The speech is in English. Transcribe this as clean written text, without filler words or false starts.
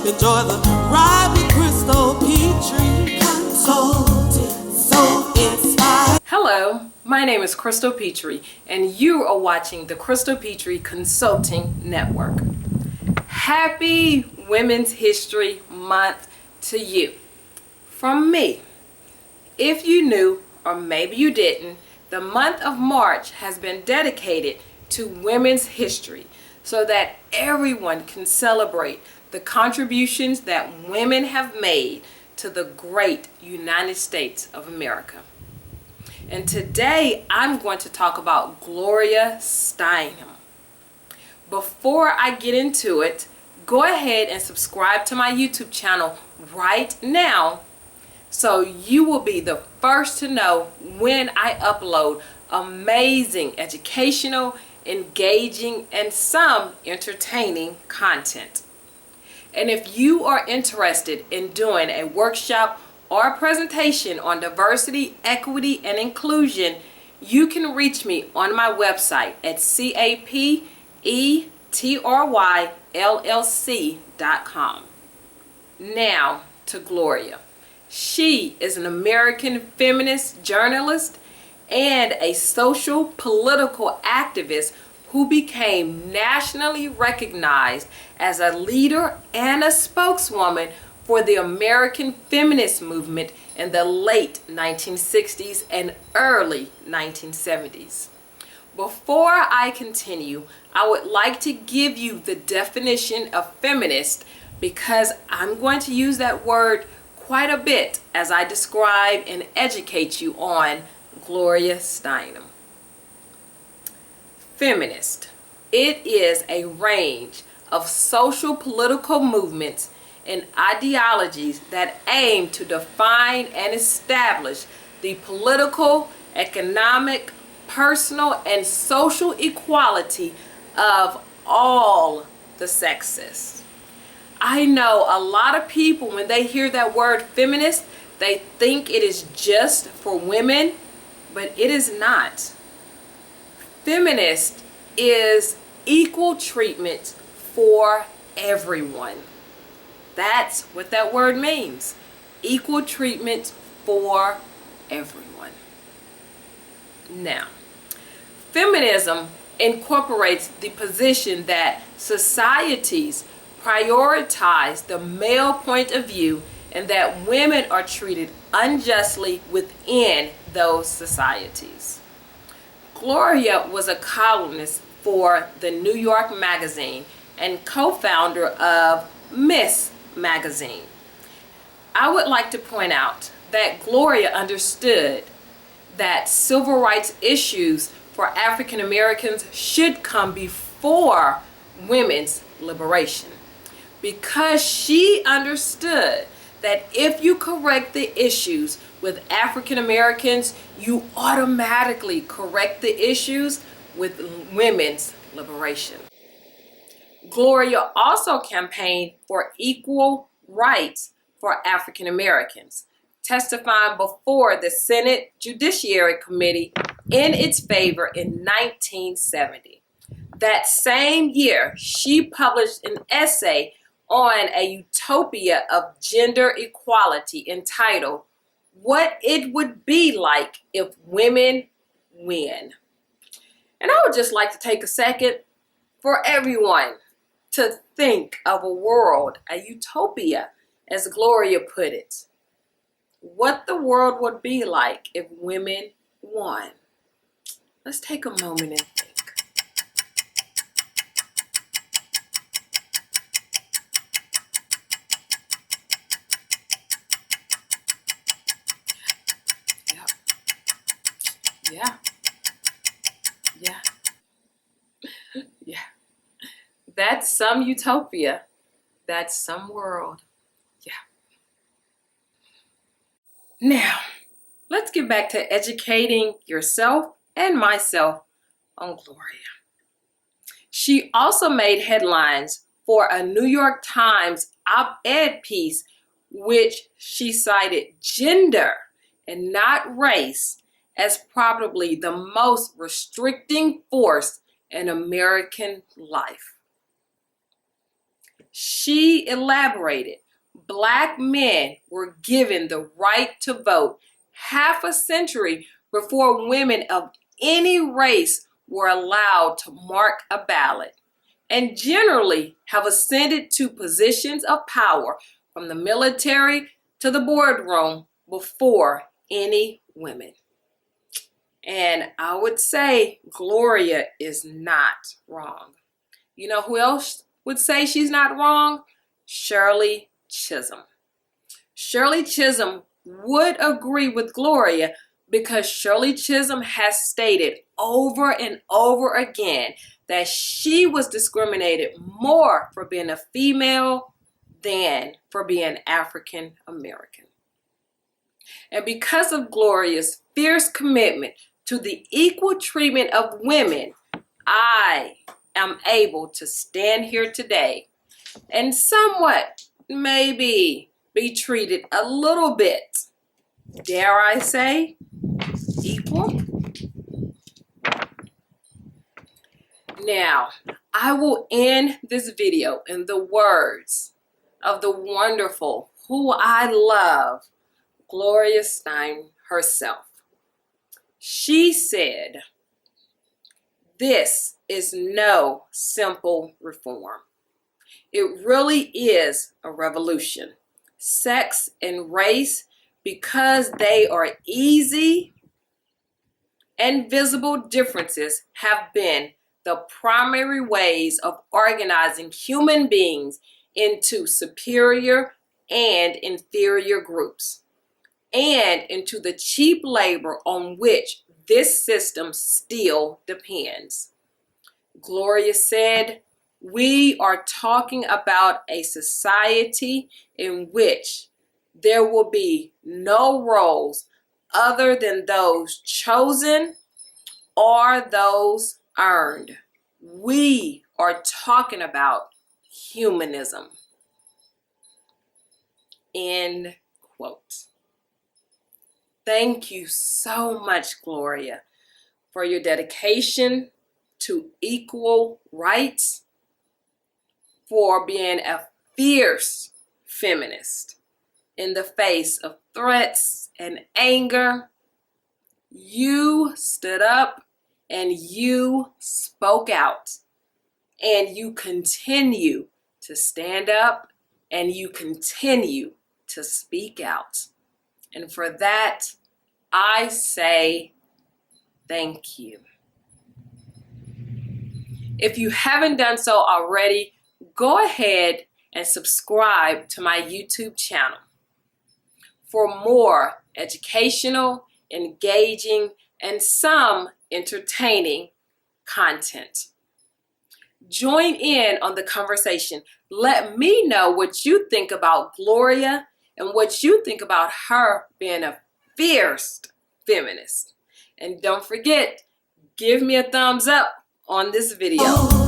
Enjoy the ride with Crystal Petrie, consulting, so inspired. Hello, my name is Crystal Petrie, and you are watching the Crystal Petrie Consulting Network. Happy Women's History Month to you. From me. If you knew, or maybe you didn't, the month of March has been dedicated to women's history so that everyone can celebrate the contributions that women have made to the great United States of America. And today I'm going to talk about Gloria Steinem. Before I get into it, go ahead and subscribe to my YouTube channel right now so you will be the first to know when I upload amazing educational, engaging, and some entertaining content. And if you are interested in doing a workshop or a presentation on diversity, equity, and inclusion, you can reach me on my website at CAPETRYLLC.com. Now to Gloria. She is an American feminist journalist and a social political activist who became nationally recognized as a leader and a spokeswoman for the American feminist movement in the late 1960s and early 1970s. Before I continue, I would like to give you the definition of feminist because I'm going to use that word quite a bit as I describe and educate you on Gloria Steinem. Feminist. It is a range of social political movements and ideologies that aim to define and establish the political, economic, personal, and social equality of all the sexes. I know a lot of people, when they hear that word feminist, they think it is just for women, but it is not. Feminist is equal treatment for everyone. That's what that word means. Equal treatment for everyone. Now, feminism incorporates the position that societies prioritize the male point of view and that women are treated unjustly within those societies. Gloria was a columnist for the New York Magazine and co-founder of Miss Magazine. I would like to point out that Gloria understood that civil rights issues for African Americans should come before women's liberation, because she understood that if you correct the issues with African Americans, you automatically correct the issues with women's liberation. Gloria also campaigned for equal rights for African Americans, testifying before the Senate Judiciary Committee in its favor in 1970. That same year, she published an essay on a utopia of gender equality entitled, "What It Would Be Like If Women Win." And I would just like to take a second for everyone to think of a world, a utopia, as Gloria put it. What the world would be like if women won. Let's take a moment and think. Yeah. That's some utopia. That's some world. Yeah. Now, let's get back to educating yourself and myself on Gloria. She also made headlines for a New York Times op-ed piece which she cited gender and not race as probably the most restricting force in American life. She elaborated, Black men were given the right to vote half a century before women of any race were allowed to mark a ballot, and generally have ascended to positions of power from the military to the boardroom before any women. And I would say Gloria is not wrong. You know who else would say she's not wrong? Shirley Chisholm. Shirley Chisholm would agree with Gloria because Shirley Chisholm has stated over and over again that she was discriminated more for being a female than for being African American. And because of Gloria's fierce commitment to the equal treatment of women, I am able to stand here today and somewhat maybe be treated a little bit, dare I say, equal. Now, I will end this video in the words of the wonderful, who I love, Gloria Steinem herself. She said, "This is no simple reform. It really is a revolution. Sex and race, because they are easy and visible differences, have been the primary ways of organizing human beings into superior and inferior groups, and into the cheap labor on which this system still depends." Gloria said, "We are talking about a society in which there will be no roles other than those chosen or those earned. We are talking about humanism." End quote. Thank you so much, Gloria, for your dedication to equal rights, for being a fierce feminist in the face of threats and anger. You stood up and you spoke out, and you continue to stand up and you continue to speak out. And for that, I say thank you. If you haven't done so already, go ahead and subscribe to my YouTube channel for more educational, engaging, and some entertaining content. Join in on the conversation. Let me know what you think about Gloria and what you think about her being a fierce feminist. And don't forget, give me a thumbs up on this video.